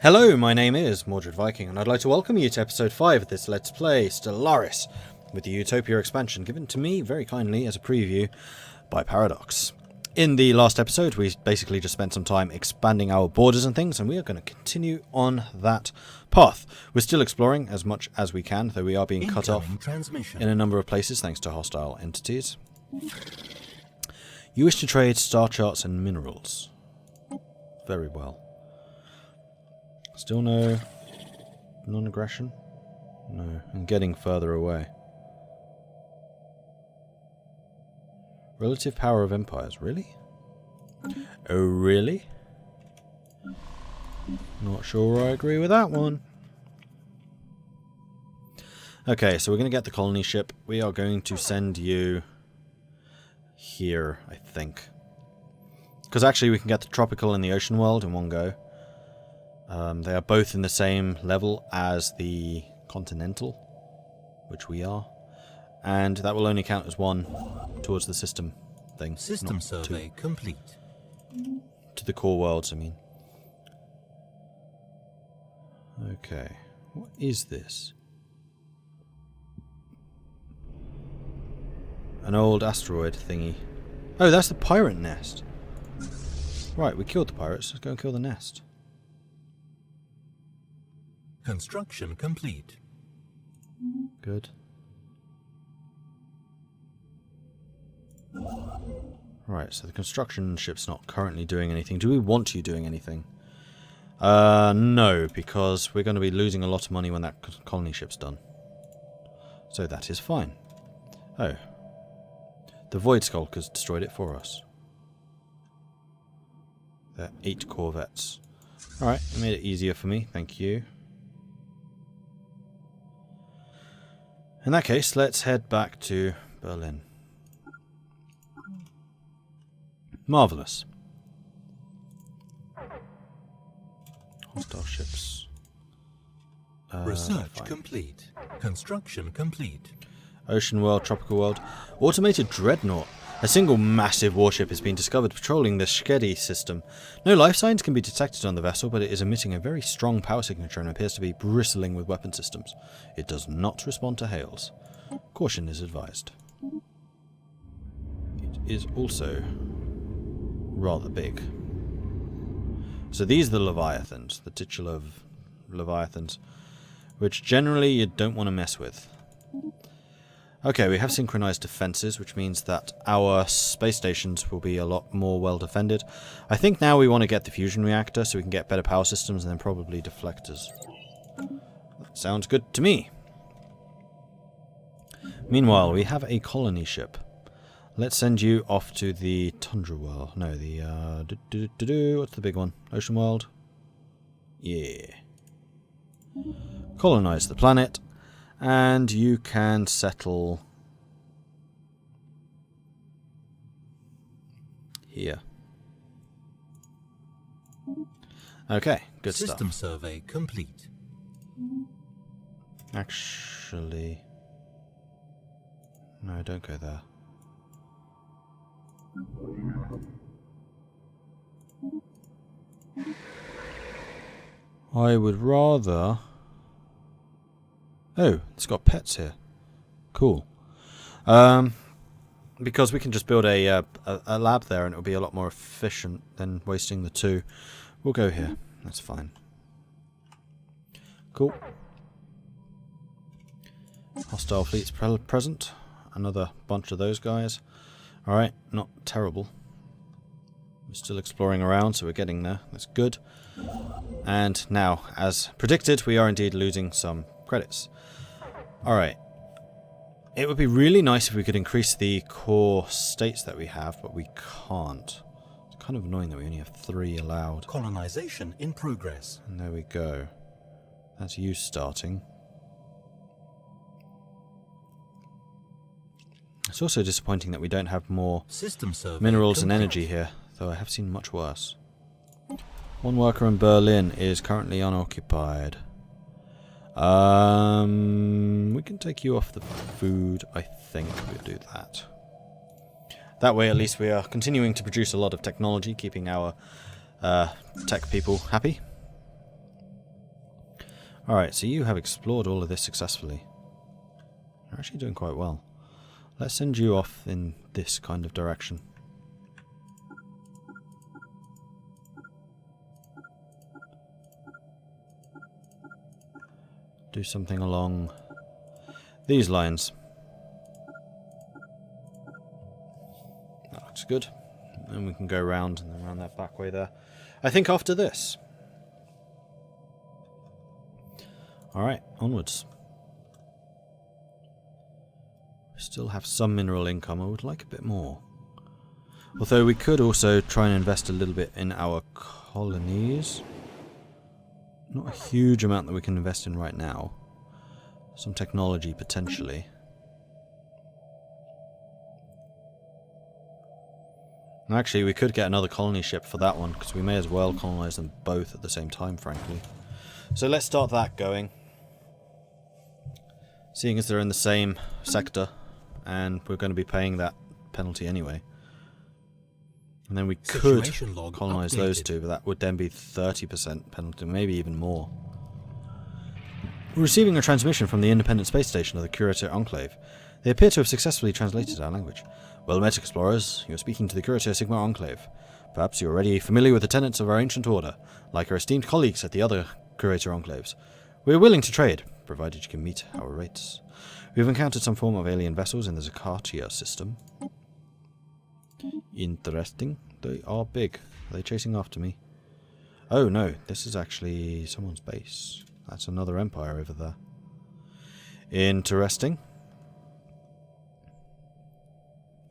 Hello, my name is Mordred Viking, and I'd like to welcome you to episode 5 of this Let's Play Stellaris, with the Utopia expansion given to me very kindly as a preview by Paradox. In the last episode, we basically just spent some time expanding our borders and things, and we are going to continue on that path. We're still exploring as much as we can, though we are being cut off in a number of places thanks to hostile entities. You wish to trade star charts and minerals. Very well. Still no non-aggression? No, I'm getting further away. Relative power of empires, really? Oh, really? Not sure I agree with that one. Okay, so we're going to get the colony ship. We are going to send you here, I think. Because actually we can get the tropical and the ocean world in one go. They are both in the same level as the continental, which we are. And that will only count as one towards the system thing. System survey complete. To the core worlds, I mean. Okay. What is this? An old asteroid thingy. Oh, that's the pirate nest. Right, we killed the pirates. Let's go and kill the nest. Construction complete. Good. Right, so the construction ship's not currently doing anything. Do we want you doing anything? No, because we're going to be losing a lot of money when that colony ship's done. So that is fine. Oh. The Void Skulkers destroyed it for us. They're 8 corvettes. Alright, it made it easier for me. Thank you. In that case, let's head back to Berlin. Marvellous. Hostile ships. Research complete. Construction complete. Ocean world, tropical world. Automated dreadnought. A single massive warship has been discovered patrolling the Schedi system. No life signs can be detected on the vessel, but it is emitting a very strong power signature and appears to be bristling with weapon systems. It does not respond to hails. Caution is advised. It is also rather big. So these are the Leviathans, the titular Leviathans, which generally you don't want to mess with. Okay, we have synchronized defenses, which means that our space stations will be a lot more well defended. I think now we want to get the fusion reactor so we can get better power systems and then probably deflectors. That sounds good to me. Meanwhile, we have a colony ship. Let's send you off to the Tundra World. No, the what's the big one? Ocean World? Yeah. Colonize the planet. And you can settle here. Okay, good stuff. System survey complete. Actually, no, don't go there. I would rather... Oh, it's got pets here. Cool. Because we can just build a lab there and it'll be a lot more efficient than wasting the 2. We'll go here. That's fine. Cool. Hostile fleets present. Another bunch of those guys. Alright, not terrible. We're still exploring around, so we're getting there. That's good. And now, as predicted, we are indeed losing some credits. Alright. It would be really nice if we could increase the core states that we have, but we can't. It's kind of annoying that we only have 3 allowed. Colonization in progress. And there we go. That's you starting. It's also disappointing that we don't have more System survey minerals and complete. energy here, though I have seen much worse. One worker in Berlin is currently unoccupied. We can take you off the food. I think we'll do that. That way, at least, we are continuing to produce a lot of technology, keeping our tech people happy. Alright, so you have explored all of this successfully. You're actually doing quite well. Let's send you off in this kind of direction. Do something along these lines. That looks good. And we can go round and then around that back way there. I think after this. Alright, onwards. We still have some mineral income. I would like a bit more. Although we could also try and invest a little bit in our colonies. Not a huge amount that we can invest in right now. Some technology, potentially. And actually, we could get another colony ship for that one, because we may as well colonize them both at the same time, frankly. So let's start that going. Seeing as they're in the same sector, and we're going to be paying that penalty anyway. And then we could colonize those two, but that would then be 30% penalty, maybe even more. We're receiving a transmission from the independent space station of the Crusader Enclave. They appear to have successfully translated our language. Well met, explorers. You're speaking to the Crusader Sigma Enclave. Perhaps you're already familiar with the tenets of our ancient order, like our esteemed colleagues at the other Crusader Enclaves. We are willing to trade, provided you can meet our rates. We've encountered some form of alien vessels in the Zakatia system. Interesting. They are big. Are they chasing after me? Oh no, this is actually someone's base. That's another empire over there. Interesting.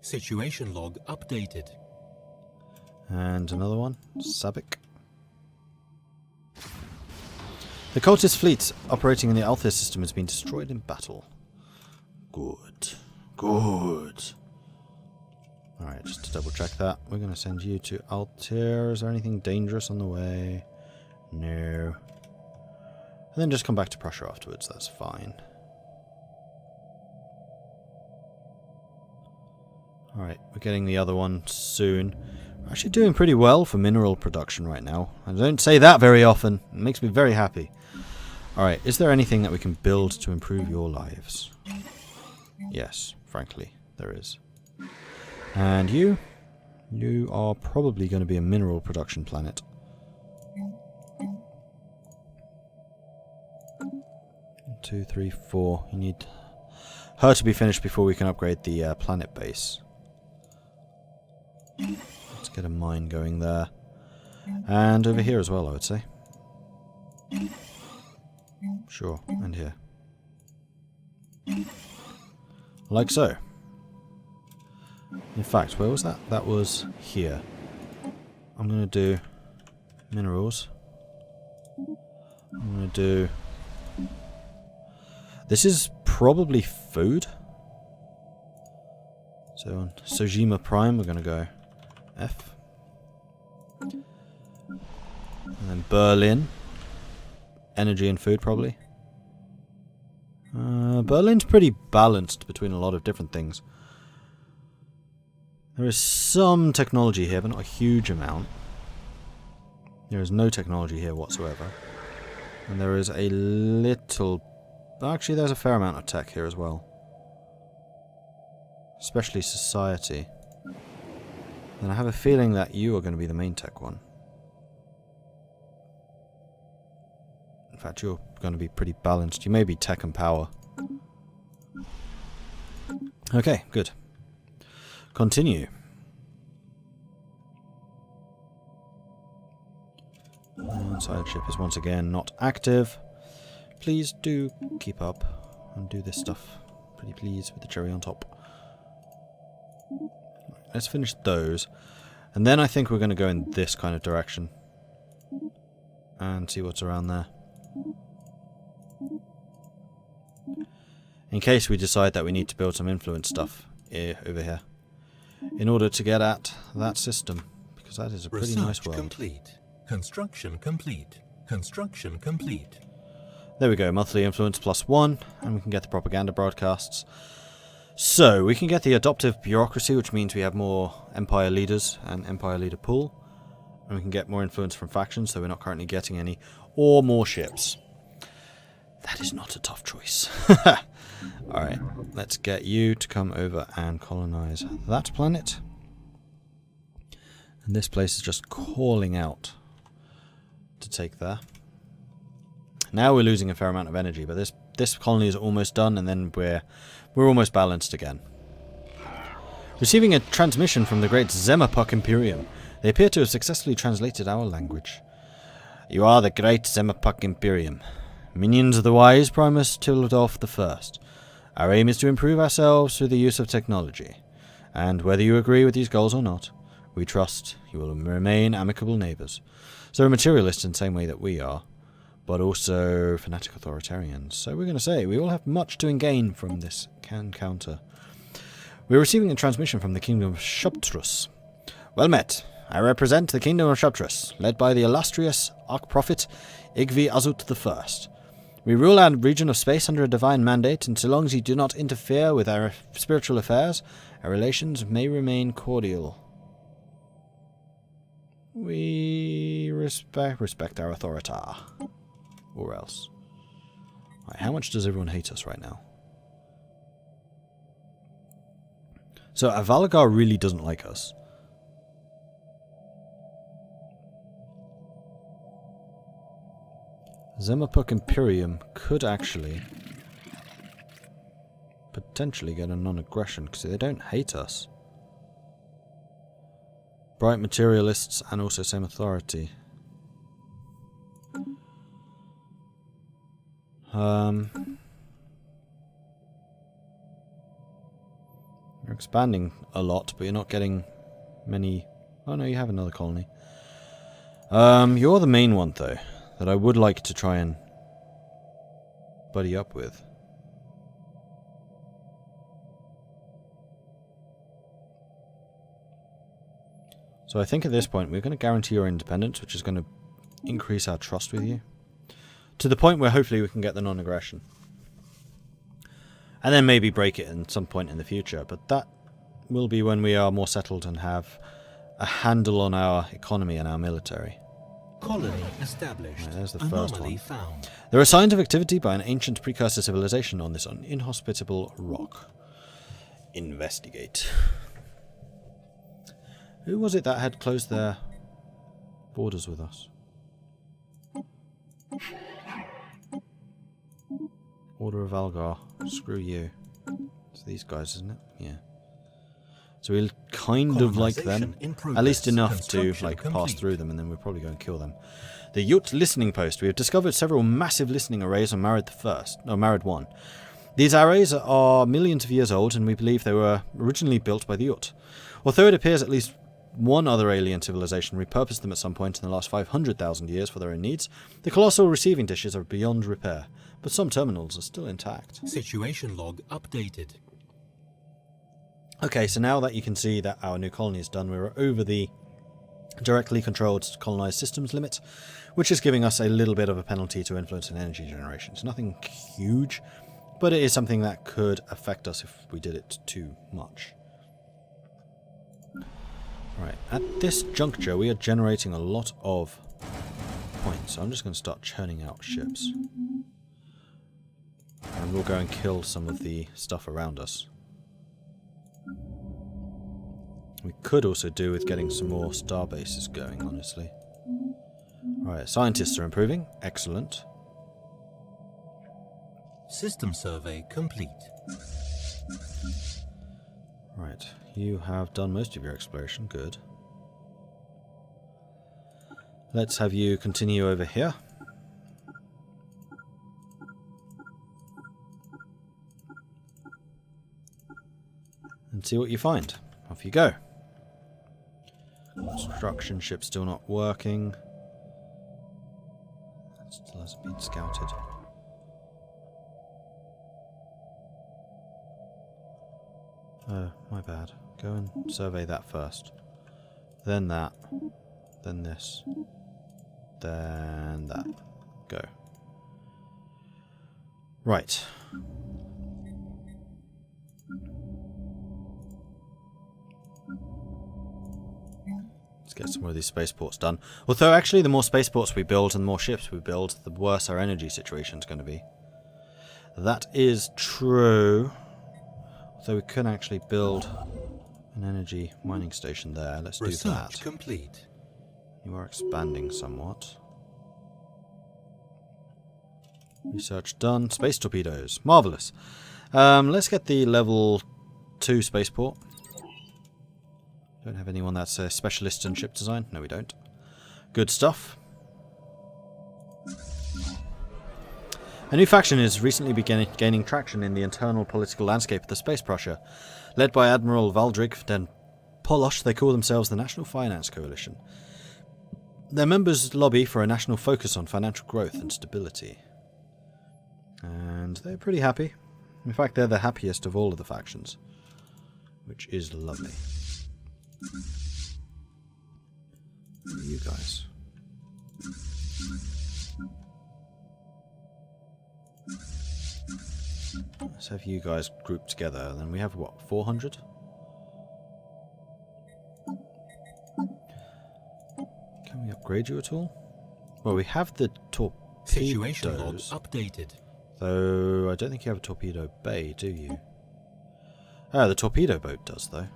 Situation log updated. And another one. Sabik. The cultist fleet operating in the Althea system has been destroyed in battle. Good. Good. Alright, just to double check that, we're going to send you to Altair. Is there anything dangerous on the way? No. And then just come back to Prussia afterwards, that's fine. Alright, we're getting the other one soon. We're actually doing pretty well for mineral production right now. I don't say that very often. It makes me very happy. Alright, is there anything that we can build to improve your lives? Yes, frankly, there is. And you? You are probably going to be a mineral production planet. 1, 2, 3, 4. You need her to be finished before we can upgrade the planet base. Let's get a mine going there. And over here as well, I would say. Sure, and here. Like so. In fact, where was that? That was here. I'm going to do minerals. I'm going to do... This is probably food. So on Sojima Prime, we're going to go F. And then Berlin. Energy and food, probably. Berlin's pretty balanced between a lot of different things. There is some technology here, but not a huge amount. There is no technology here whatsoever. And there is a little... Actually, there's a fair amount of tech here as well. Especially society. And I have a feeling that you are going to be the main tech one. In fact, you're going to be pretty balanced. You may be tech and power. Okay, good. Continue. Side ship is once again not active. Please do keep up and do this stuff. Pretty please, with the cherry on top. Let's finish those. And then I think we're going to go in this kind of direction. And see what's around there. In case we decide that we need to build some influence stuff over here. In order to get at that system. Because that is a pretty nice world. Complete. Construction complete. Construction complete. There we go, monthly influence +1, and we can get the propaganda broadcasts. So, we can get the adoptive bureaucracy, which means we have more empire leaders and empire leader pool. And we can get more influence from factions, so we're not currently getting any, or more ships. That is not a tough choice. Alright, let's get you to come over and colonize that planet. And this place is just calling out to take there. Now we're losing a fair amount of energy, but this colony is almost done, and then we're almost balanced again. Receiving a transmission from the great Zemapuk Imperium. They appear to have successfully translated our language. You are the great Zemapuk Imperium. Minions of the wise Primus Tildorf I. Our aim is to improve ourselves through the use of technology. And whether you agree with these goals or not, we trust you will remain amicable neighbours. So materialists in the same way that we are, but also fanatic authoritarians. So we're going to say we will have much to gain from this encounter. We're receiving a transmission from the Kingdom of Shubtrus. Well met. I represent the Kingdom of Shubtrus, led by the illustrious Archprophet Igvi Azut I. We rule our region of space under a divine mandate, and so long as you do not interfere with our spiritual affairs, our relations may remain cordial. We respect our authority. Or else. Right, how much does everyone hate us right now? So Avalgar really doesn't like us. Zemapuk Imperium could actually potentially get a non-aggression because they don't hate us. Bright materialists and also same authority. You're expanding a lot, but you're not getting many... Oh no, you have another colony. You're the main one, though, that I would like to try and buddy up with. So I think at this point we're going to guarantee your independence, which is going to increase our trust with you. To the point where hopefully we can get the non-aggression. And then maybe break it at some point in the future. But that will be when we are more settled and have a handle on our economy and our military. Colony established. Right, there's the first one. Found. There are signs of activity by an ancient precursor civilization on this inhospitable rock. Investigate. Who was it that had closed their borders with us? Order of Algar. Screw you. It's these guys, isn't it? Yeah. So we'll kind of like them. At least enough to like pass through them, and then we'll probably go and kill them. The Yut listening post. We have discovered several massive listening arrays on Mordred I. These arrays are millions of years old, and we believe they were originally built by the Yut. Although it appears at least one other alien civilization repurposed them at some point in the last 500,000 years for their own needs, the colossal receiving dishes are beyond repair, but some terminals are still intact. Situation log updated. Okay, so now that you can see that our new colony is done, we're over the directly controlled colonized systems limit, which is giving us a little bit of a penalty to influence and energy generation. It's nothing huge, but it is something that could affect us if we did it too much. Right, at this juncture we are generating a lot of points, so I'm just going to start churning out ships. And we'll go and kill some of the stuff around us. We could also do with getting some more star bases going, honestly. Right, scientists are improving. Excellent. System survey complete. Right, you have done most of your exploration. Good. Let's have you continue over here. And see what you find. Off you go. Construction ship still not working. That still hasn't been scouted. Oh, my bad. Go and survey that first. Then that. Then this. Then that. Go. Right. Let's get some more of these spaceports done. Although, actually, the more spaceports we build and the more ships we build, the worse our energy situation is going to be. That is true. So we could actually build an energy mining station there. Let's do Research that. complete. You are expanding somewhat. Research done. Space torpedoes. Marvellous. Let's get the level 2 spaceport. Don't have anyone that's a specialist in ship design. No, we don't. Good stuff. A new faction is recently gaining traction in the internal political landscape of the Space Prussia. Led by Admiral Valdrig den Polosh, they call themselves the National Finance Coalition. Their members lobby for a national focus on financial growth and stability. And they're pretty happy. In fact, they're the happiest of all of the factions. Which is lovely. Who are you guys? Let's have you guys grouped together. Then we have, what, 400? Can we upgrade you at all? Well, we have the Situation log torpedoes. updated. Though I don't think you have a torpedo bay, do you? Ah, the torpedo boat does, though.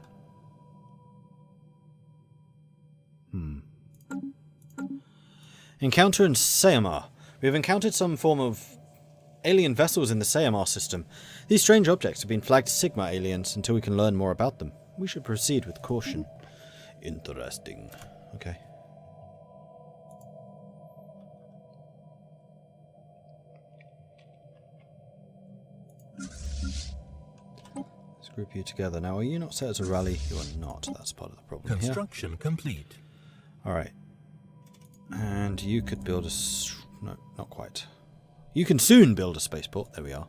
Encounter in Sayamar. We have encountered some form of alien vessels in the Sayamar system. These strange objects have been flagged as Sigma aliens until we can learn more about them. We should proceed with caution. Interesting. Okay. Let's group you together. Now, are you not set as a rally? You are not. That's part of the problem here. Construction complete. Alright. And you could build a... No, not quite. You can soon build a spaceport. There we are.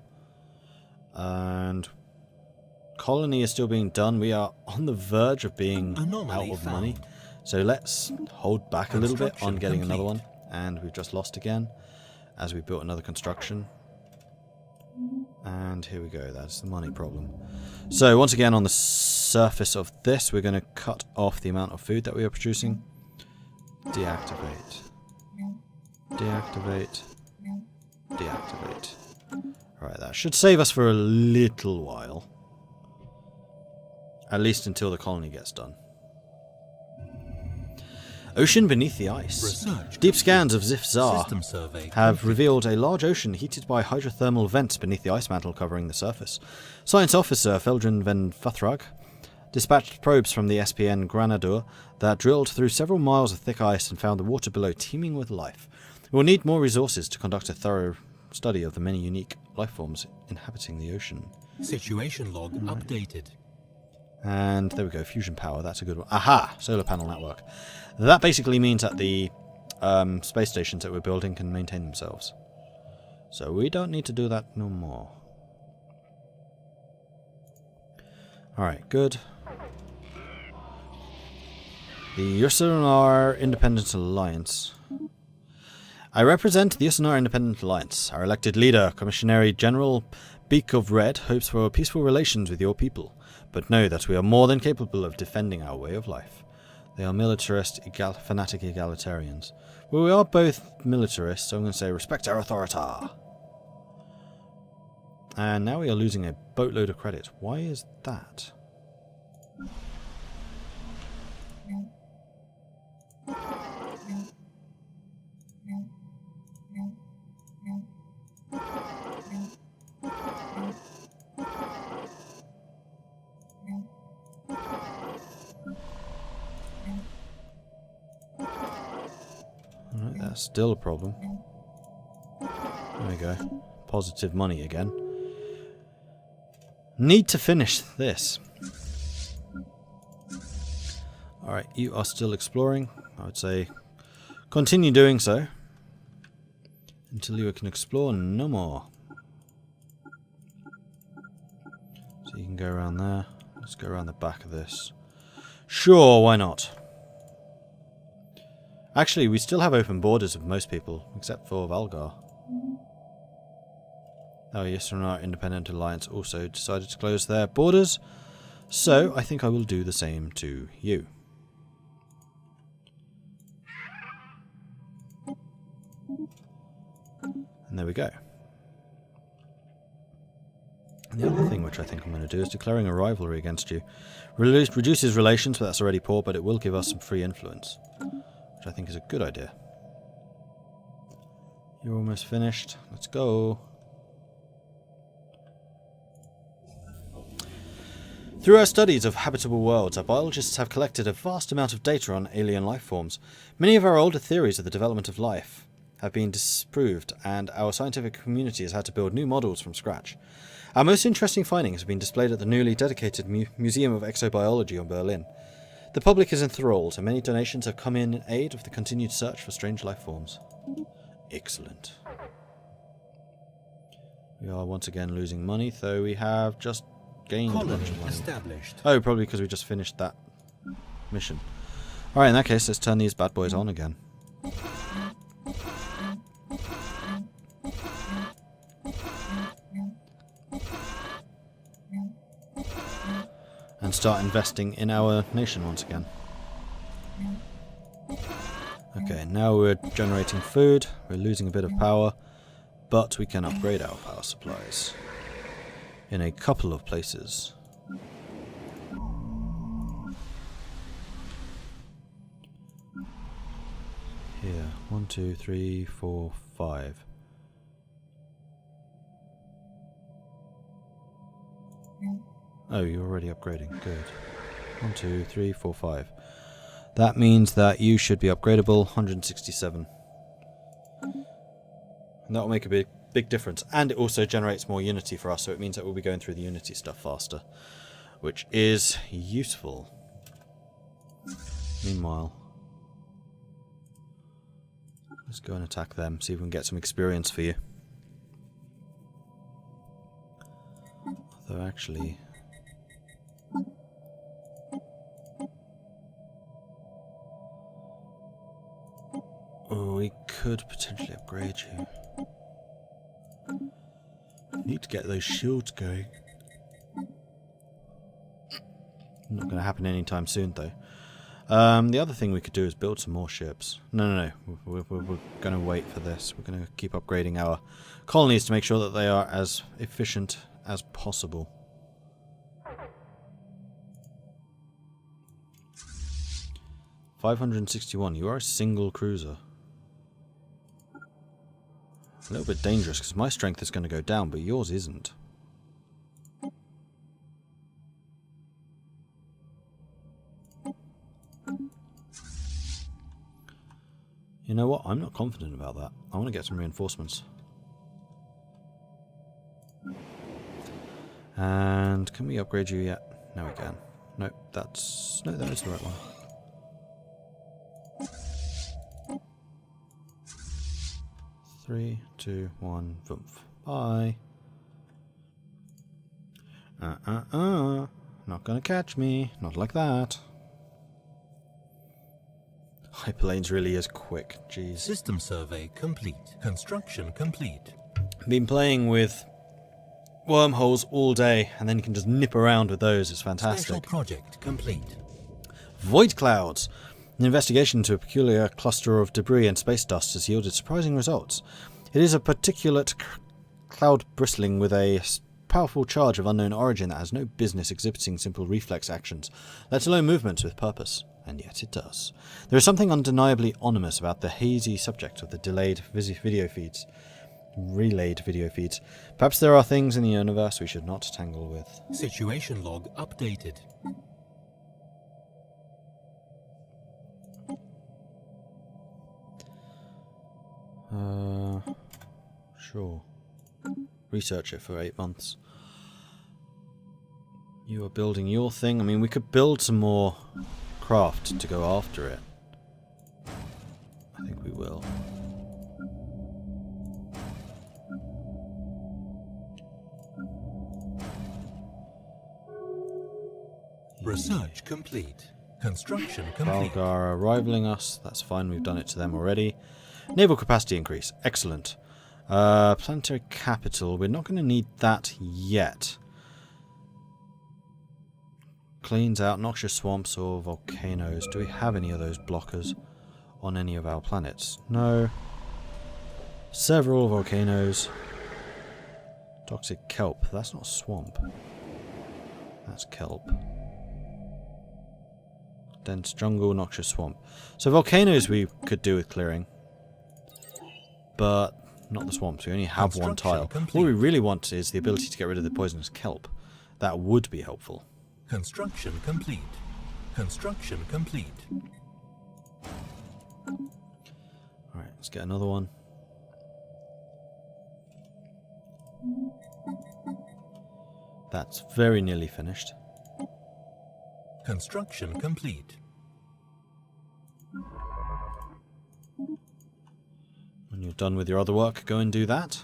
And... colony is still being done. We are on the verge of being out of money. So let's hold back a little bit on getting another one. And we've just lost again. As we built another construction. And here we go. That's the money problem. So once again on the surface of this, we're going to cut off the amount of food that we are producing. Deactivate. Deactivate. Deactivate. Alright, that should save us for a little while. At least until the colony gets done. Ocean beneath the ice. Research Deep scans of Zifzar System survey have revealed a large ocean heated by hydrothermal vents beneath the ice mantle covering the surface. Science officer Feldrin van Vathrag dispatched probes from the SPN Granadur that drilled through several miles of thick ice and found the water below teeming with life. We will need more resources to conduct a thorough study of the many unique life forms inhabiting the ocean. Situation log updated. And there we go, fusion power, that's a good one. Aha! Solar panel network. That basically means that the space stations that we're building can maintain themselves. So we don't need to do that no more. Alright, good. The Ursunar Independent Alliance. I represent the Ursunar Independent Alliance. Our elected leader, Commissionary General Beak of Red, hopes for peaceful relations with your people. But know that we are more than capable of defending our way of life. They are militarist, fanatic egalitarians. Well, we are both militarists, so I'm going to say respect our authority. And now we are losing a boatload of credit. Why is that? Alright, that's still a problem. There we go. Positive money again. Need to finish this. Alright, you are still exploring. I would say continue doing so. Until you can explore no more. So you can go around there. Let's go around the back of this. Sure, why not? Actually, we still have open borders with most people, except for Valgar. Oh, yes, from our Independent Alliance also decided to close their borders. So, I think I will do the same to you. And there we go. And the other thing which I think I'm going to do is declaring a rivalry against you. Reduces relations, but that's already poor, but it will give us some free influence, which I think is a good idea. You're almost finished. Let's go. Through our studies of habitable worlds, our biologists have collected a vast amount of data on alien life forms. Many of our older theories of the development of life have been disproved, and our scientific community has had to build new models from scratch. Our most interesting findings have been displayed at the newly dedicated Museum of Exobiology in Berlin. The public is enthralled, and many donations have come in aid of the continued search for strange life forms. Excellent. We are once again losing money, though we have just gained a bunch of money. Established. Oh, probably because we just finished that mission. Alright, in that case, let's turn these bad boys on again. And start investing in our nation once again. Okay, now we're generating food, we're losing a bit of power, but we can upgrade our power supplies in a couple of places. Here, 1, 2, 3, 4, 5. Oh, you're already upgrading. Good. 1, 2, 3, 4, 5. That means that you should be upgradable. 167. And that will make a big difference. And it also generates more Unity for us, so it means that we'll be going through the Unity stuff faster, which is useful. Meanwhile, let's go and attack them, see if we can get some experience for you. Although actually, oh, we could potentially upgrade you. Need to get those shields going. Not going to happen anytime soon, though. The other thing we could do is build some more ships. No. We're going to wait for this. We're going to keep upgrading our colonies to make sure that they are as efficient as possible. $561. You are a single cruiser. A little bit dangerous because my strength is going to go down, but yours isn't. You know what? I'm not confident about that. I want to get some reinforcements. And can we upgrade you yet? No, we can. No, that's... No, that is the right one. Three, two, one, voomf. Bye. Not gonna catch me. Not like that. Hyperlanes really is quick. Jeez. System survey complete. Construction complete. Been playing with wormholes all day, and then you can just nip around with those. It's fantastic. Special project complete. Void clouds. An investigation into a peculiar cluster of debris and space dust has yielded surprising results. It is a particulate cloud bristling with a powerful charge of unknown origin that has no business exhibiting simple reflex actions, let alone movements with purpose. And yet it does. There is something undeniably ominous about the hazy subject of the relayed video feeds. Perhaps there are things in the universe we should not tangle with. Situation log updated. Sure. Research it for 8 months. You are building your thing. I mean, we could build some more craft to go after it. I think we will. Research complete. Construction complete. Balgar are rivaling us. That's fine. We've done it to them already. Naval capacity increase. Excellent. Planetary capital. We're not going to need that yet. Cleans out noxious swamps or volcanoes. Do we have any of those blockers on any of our planets? No. Several volcanoes. Toxic kelp. That's not swamp. That's kelp. Dense jungle, noxious swamp. So volcanoes we could do with clearing. But not the swamps. We only have one tile. Complete. What we really want is the ability to get rid of the poisonous kelp. That would be helpful. Construction complete. Construction complete. Alright, let's get another one. That's very nearly finished. Construction complete. When you're done with your other work, go and do that.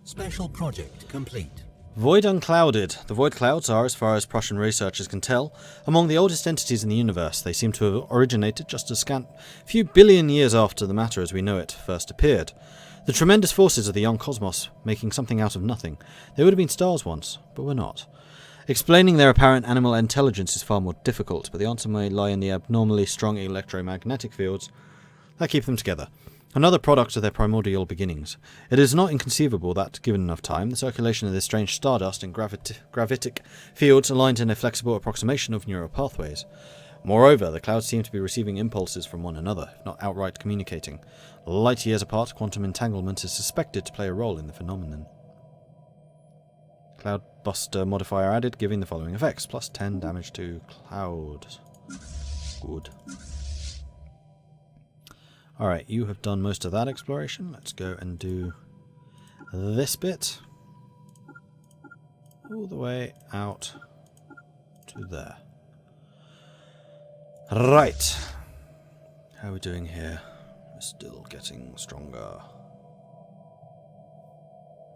Special project complete. Void unclouded. The void clouds are, as far as Prussian researchers can tell, among the oldest entities in the universe. They seem to have originated just a scant few billion years after the matter as we know it first appeared. The tremendous forces of the young cosmos making something out of nothing. They would have been stars once, but were not. Explaining their apparent animal intelligence is far more difficult, but the answer may lie in the abnormally strong electromagnetic fields that keep them together. Another product of their primordial beginnings. It is not inconceivable that, given enough time, the circulation of this strange stardust and gravitic fields aligned in a flexible approximation of neural pathways. Moreover, the clouds seem to be receiving impulses from one another, if not outright communicating. Light years apart, quantum entanglement is suspected to play a role in the phenomenon. Cloudbuster modifier added, giving the following effects. Plus 10 damage to clouds. Good. Alright, you have done most of that exploration. Let's go and do this bit. All the way out to there. Right. How are we doing here? We're still getting stronger.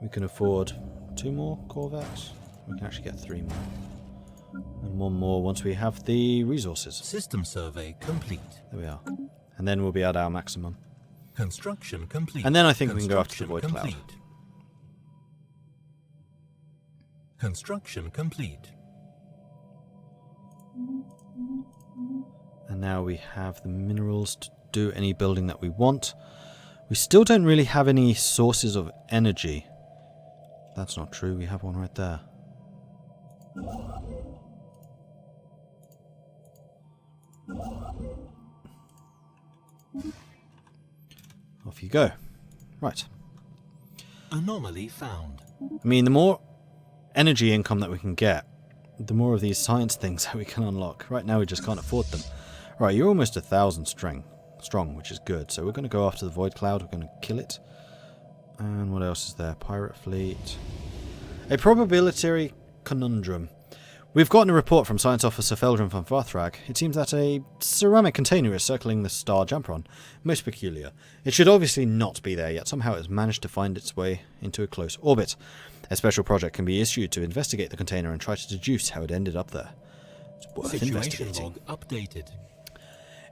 We can afford 2 more corvettes. We can actually get 3 more. And 1 more once we have the resources. System survey complete. There we are. And then we'll be at our maximum. Construction complete. And then I think we can go after the void cloud. Construction complete. And now we have the minerals to do any building that we want. We still don't really have any sources of energy. That's not true. We have one right there. Off you go. Right. Anomaly found. I mean, the more energy income that we can get, the more of these science things that we can unlock. Right now we just can't afford them. Right, you're almost 1,000 strong, which is good. So we're going to go after the void cloud. We're going to kill it. And what else is there? Pirate fleet. A probability conundrum. We've gotten a report from Science Officer Feldrum von Varthrag. It seems that a ceramic container is circling the star Jumpron. Most peculiar. It should obviously not be there, yet somehow it has managed to find its way into a close orbit. A special project can be issued to investigate the container and try to deduce how it ended up there. It's worth investigating. Log updated.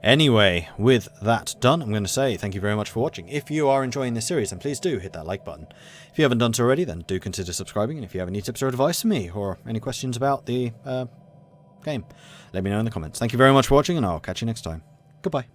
Anyway, with that done, I'm going to say thank you very much for watching. If you are enjoying this series, then please do hit that like button. If you haven't done so already, then do consider subscribing. And if you have any tips or advice for me, or any questions about the game, let me know in the comments. Thank you very much for watching, and I'll catch you next time. Goodbye.